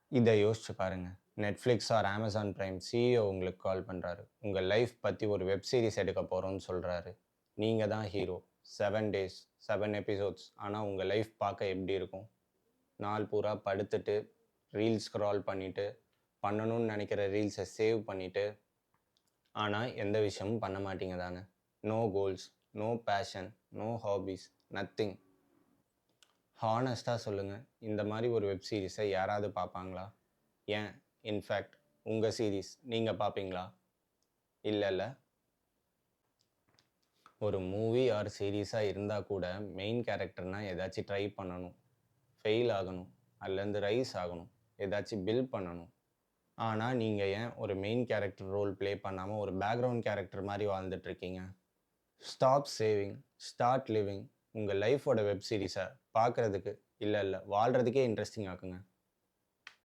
இத யோசிச்சு பாருங்க. Netflix or Amazon Prime CEO உங்களுக்கு கால் பண்றாரு. உங்க லைஃப் பத்தி ஒரு வெப் சீரிஸ் எடுக்க போறோம்னு சொல்றாரு. நீங்க தான் ஹீரோ. 7 days, 7 episodes. ஆனா உங்க லைஃப் பார்க்க எப்படி இருக்கும்? நாள் பூரா படுத்துட்டு, ரீல்ஸ் ஸ்க்ரால் பண்ணிட்டு, பண்ணணும்னு நெனைக்கிற ரீல்ஸ சேவ் பண்ணிட்டு, ஆனா எந்த விஷயமும் பண்ண மாட்டீங்க தானே? No goals, no passion, no hobbies, nothing. ஹானஸ்ட்டா சொல்லுங்க. இந்த மாரி ஒரு வெப் சீரிஸ யாராவது பார்ப்பாங்களா? ஏன் இன்ஃபாக்ட் உங்க சீரிஸ் நீங்க பார்ப்பீங்களா? இல்லல்ல. ஒரு மூவி ஆர் சீரிஸா இருந்தா கூட மெயின் கேரக்டர்னா ஏதாச்சும் ட்ரை பண்ணணும். ஃபெயில் ஆகணும். அதுலேருந்து ரைஸ் ஆகணும். ஏதாச்சும் பில்ட் பண்ணணும். ஆனா நீங்க ஏன் ஒரு மெயின் கேரக்டர் ரோல் ப்ளே பண்ணாம ஒரு பேக்கிரவுண்ட் கேரக்டர் மாரி வாழ்ந்துட்டு இருக்கீங்க? Stop saving, start living. உங்க லைஃபோட வெப் சீரிஸ பார்க்கறதுக்கு இல்ல வாழ்றதுக்கே இன்ட்ரஸ்டிங் ஆக்குங்க.